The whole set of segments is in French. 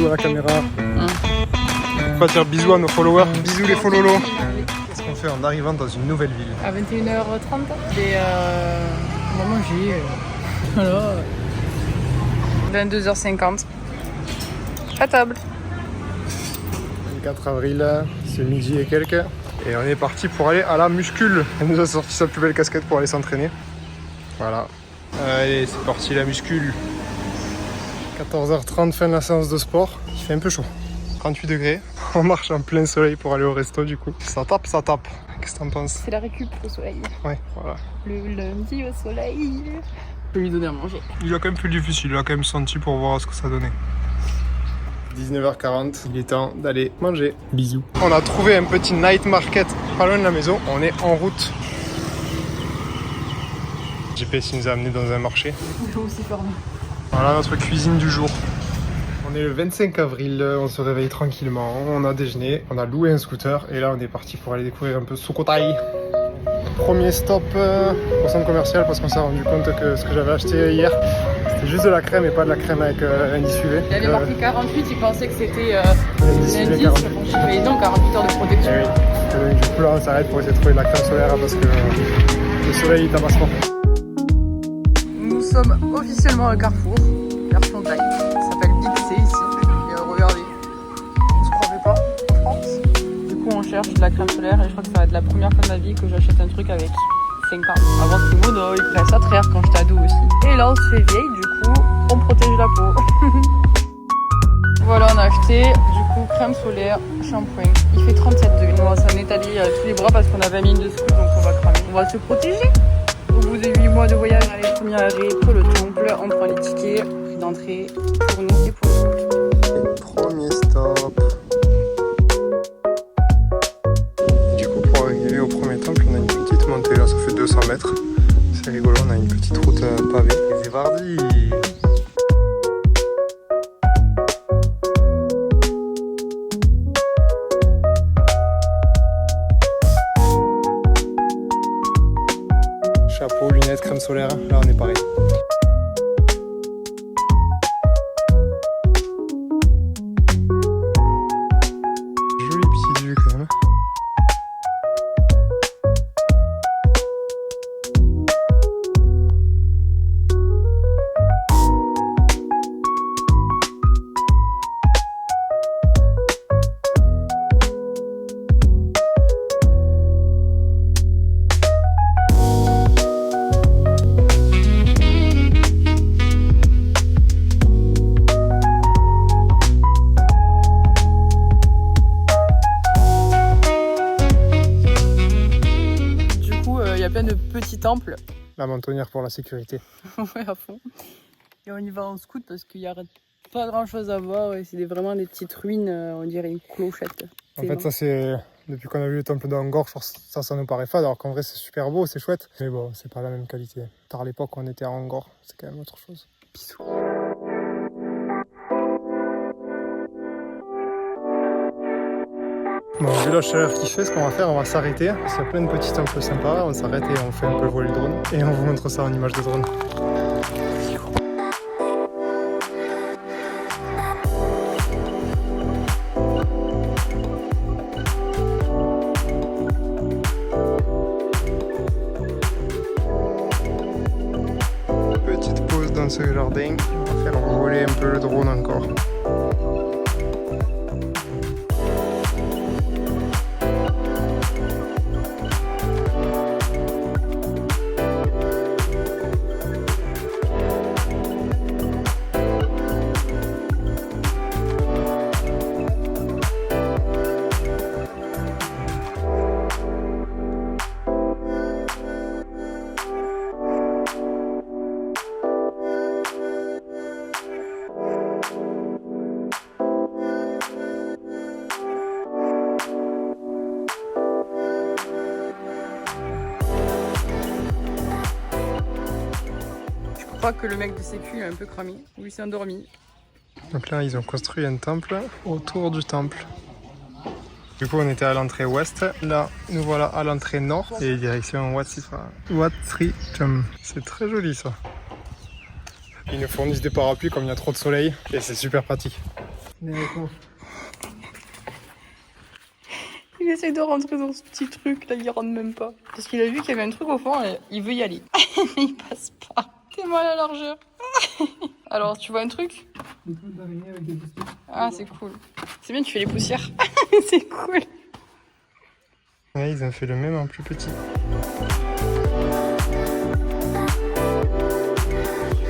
à la caméra. On va dire bisous à nos followers. Bisous les follolos. Qu'est-ce qu'on fait en arrivant dans une nouvelle ville? À 21h30, et on va manger. Voilà. 22h50. À table. 24 avril, c'est midi et quelques. Et on est parti pour aller à la muscule. Elle nous a sorti sa plus belle casquette pour aller s'entraîner. Voilà. Allez, c'est parti la muscule. 14h30, fin de la séance de sport. Il fait un peu chaud. 38 degrés. On marche en plein soleil pour aller au resto du coup. Ça tape, ça tape. Qu'est-ce que t'en penses? C'est la récup au soleil. Ouais, voilà. Le lundi au soleil. Je peux lui donner à manger. Il a quand même fait difficile, il a quand même senti pour voir ce que ça donnait. 19h40, il est temps d'aller manger. Bisous. On a trouvé un petit night market pas loin de la maison. On est en route. GPS nous a amené dans un marché. Il faut aussi fermer. Voilà notre cuisine du jour. On est le 25 avril, on se réveille tranquillement, on a déjeuné, on a loué un scooter et là on est parti pour aller découvrir un peu Sukhothai. Premier stop au centre commercial parce qu'on s'est rendu compte que ce que j'avais acheté hier c'était juste de la crème et pas de la crème avec indice UV. Il avait marqué 48, il pensait que c'était l'indice UV 48. Mais non, 48 heures de protection. Et oui. Du coup là on s'arrête pour essayer de trouver de la crème solaire parce que le soleil il tabasse fort. Nous sommes officiellement au Carrefour, version taille. Ça s'appelle Big C ici. Et regardez, on se croirait pas en France. Du coup, on cherche de la crème solaire et je crois que ça va être la première fois de ma vie que j'achète un truc avec 5 ans. Avant c'était mono, il fallait ça traire quand j'étais ado aussi. Et là, on se fait vieille, du coup, on protège la peau. Voilà, on a acheté du coup crème solaire, shampoing. Il fait 37 degrés. On va s'en étaler tous les bras parce qu'on a 20 minutes de scoop donc on va cramer. On va se protéger. Au bout de 8 mois de voyage, allez, premier arrêt pour le temple, on prend les tickets, prix d'entrée pour nous et pour nous. Premier stop. Du coup, pour arriver au premier temple, on a une petite montée là, ça fait 200 mètres. C'est rigolo, on a une petite route pavée. C'est parti. Chapeau, lunettes, crème solaire, là on est pareil. Joli petit vue quand même. Plein de petits temples. La mentonnière pour la sécurité. Ouais, à fond. Et on y va en scout parce qu'il n'y a pas grand chose à voir. Et c'est vraiment des petites ruines, on dirait une clochette. En fait, ça c'est. Depuis qu'on a vu le temple d'Angkor, ça nous paraît fade, alors qu'en vrai c'est super beau, c'est chouette. Mais bon, c'est pas la même qualité. Par l'époque où on était à Angkor, c'est quand même autre chose. Bisous. Bon, vu la chaleur qu'il fait, ce qu'on va faire, on va s'arrêter. Il y a plein de petits temples sympas, on s'arrête et on fait un peu voler le drone. Et on vous montre ça en image de drone. Petite pause dans ce jardin, on va faire voler un peu le drone encore. Je crois que le mec de sécu est un peu cramé. Ou il s'est endormi. Donc là, ils ont construit un temple autour du temple. Du coup, on était à l'entrée ouest. Là, nous voilà à l'entrée nord. Et direction Wat Sri Cham. C'est très joli ça. Ils nous fournissent des parapluies comme il y a trop de soleil. Et c'est super pratique. Venez avec moi. Il essaye de rentrer dans ce petit truc, là il rentre même pas. Parce qu'il a vu qu'il y avait un truc au fond et il veut y aller. Il passe pas. T'es mal à la largeur. Alors, tu vois un truc? Des poules d'araignée avec des biscuits. Ah, c'est cool. C'est bien, tu fais les poussières. C'est cool. Ouais, ils ont fait le même en plus petit.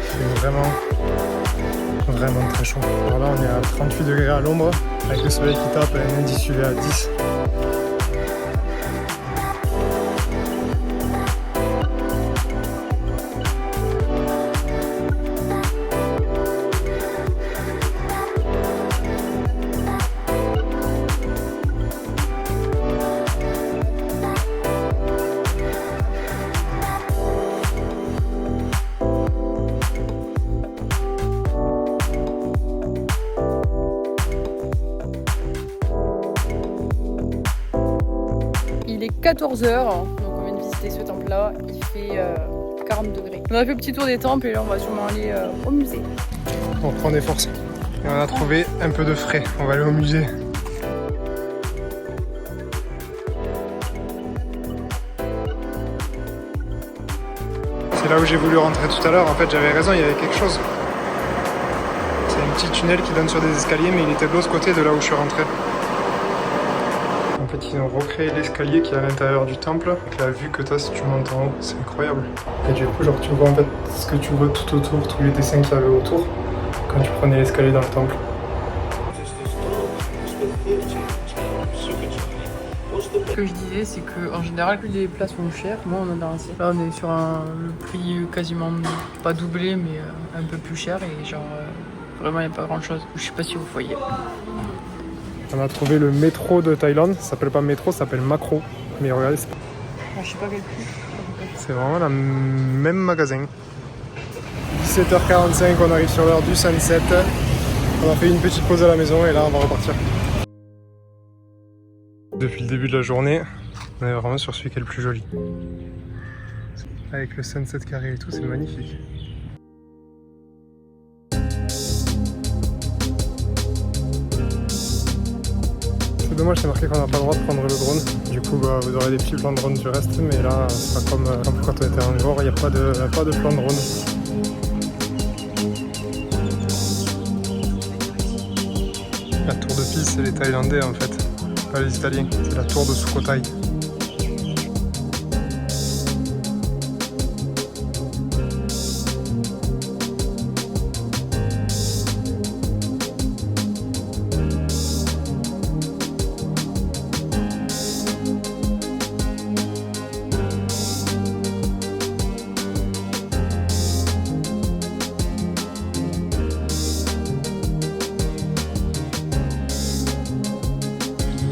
C'est vraiment très chaud. Alors là, on est à 38 degrés à l'ombre, avec le soleil qui tape, un indice UV à 10. Il est 14h, donc on vient de visiter ce temple-là. Il fait 40 degrés. On a fait le petit tour des temples et là on va sûrement aller au musée. On reprend des forces. Et on a trouvé un peu de frais. On va aller au musée. C'est là où j'ai voulu rentrer tout à l'heure. En fait, j'avais raison, il y avait quelque chose. C'est un petit tunnel qui donne sur des escaliers, mais il était de l'autre côté de là où je suis rentré. En fait, ils ont recréé l'escalier qui est à l'intérieur du temple, avec la vue que tu as si tu montes en haut. C'est incroyable. Et du coup, genre, tu vois en fait ce que tu vois tout autour, tous les dessins qu'il y avait autour, quand tu prenais l'escalier dans le temple. Ce que je disais, c'est qu'en général, plus les places sont chères, moins on en a assez. Là, on est sur le prix quasiment pas doublé, mais un peu plus cher et genre vraiment, il n'y a pas grand chose. Je sais pas si vous voyez. On a trouvé le métro de Thaïlande. Ça s'appelle pas métro, ça s'appelle macro. Mais regardez, Je sais pas quel prix. c'est vraiment le même magasin. 17h45, on arrive sur l'heure du sunset. On a fait une petite pause à la maison et là on va repartir. Depuis le début de la journée, on est vraiment sur celui qui est le plus joli. Avec le sunset carré et tout, c'est magnifique. C'est dommage, c'est marqué qu'on n'a pas le droit de prendre le drone. Du coup, bah, vous aurez des petits plans de drone du reste, mais là, c'est pas comme quand on était en Angor, il n'y a pas de plan de drone. La tour de Pise, c'est les Thaïlandais en fait, pas les Italiens. C'est la tour de Sukhothai.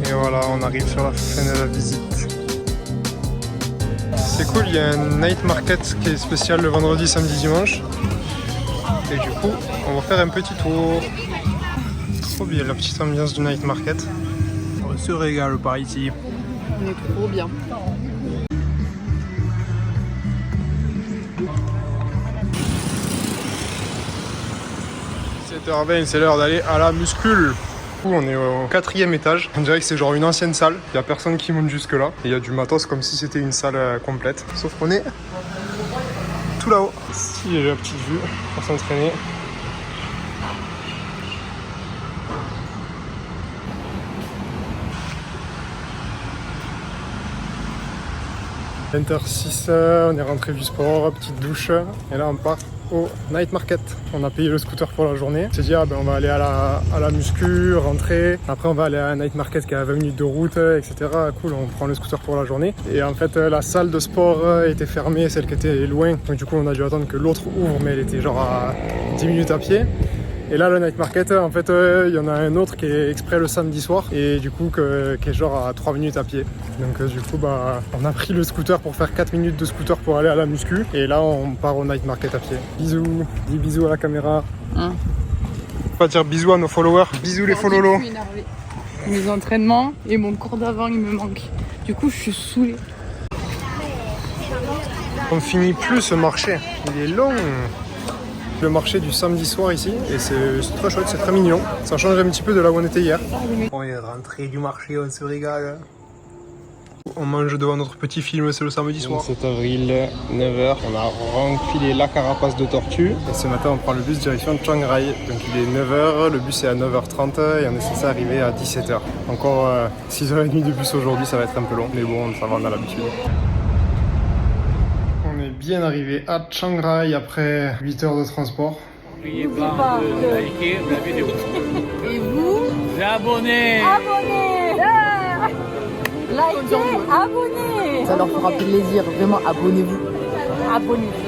Et voilà, on arrive sur la fin de la visite. C'est cool, il y a un night market qui est spécial le vendredi, samedi, dimanche. Et du coup, on va faire un petit tour. Trop bien la petite ambiance du night market. On se régale par ici. On est trop bien. – 7h20, c'est l'heure d'aller à la muscule. On est au 4e étage. On dirait que c'est genre une ancienne salle. Il n'y a personne qui monte jusque là. Et il y a du matos comme si c'était une salle complète. Sauf qu'on est tout là-haut. Ici, il y a la petite vue pour s'entraîner. – 20h06, on est rentré du sport, petite douche. Et là, on part au night market. On a payé le scooter pour la journée. On s'est dit, on va aller à la muscu, rentrer. Après, on va aller à un night market qui est à 20 minutes de route, etc. Cool, on prend le scooter pour la journée. Et en fait, la salle de sport était fermée, celle qui était loin. Donc, du coup, on a dû attendre que l'autre ouvre, mais elle était genre à 10 minutes à pied. Et là, le night market, en fait, il y en a un autre qui est exprès le samedi soir et du coup, qui est genre à 3 minutes à pied. Donc, du coup, on a pris le scooter pour faire 4 minutes de scooter pour aller à la muscu. Et là, on part au night market à pied. Bisous, dis bisous à la caméra. Faut pas dire bisous à nos followers. Bisous les follolos. Mes entraînements et mon cours d'avant, il me manque. Du coup, je suis saoulée. On finit plus ce marché. Il est long. Le marché du samedi soir ici, et c'est très chouette, c'est très mignon. Ça change un petit peu de là où on était hier. On est rentré du marché, on se régale. On mange devant notre petit film, c'est le samedi soir. 7 avril, 9h, on a renfilé la carapace de tortue. Et ce matin, on prend le bus direction Chiang Rai. Donc il est 9h, le bus est à 9h30 et on est censé arriver à 17h. Encore 6h30 de bus aujourd'hui, ça va être un peu long, mais bon, ça va, on a l'habitude. On est bien arrivé à Chiang Rai après 8 heures de transport. N'oubliez pas de liker la vidéo. Et vous? Abonnez. Abonnez! Likez, abonnez! Ça leur fera plaisir, vraiment abonnez-vous. Abonnez-vous.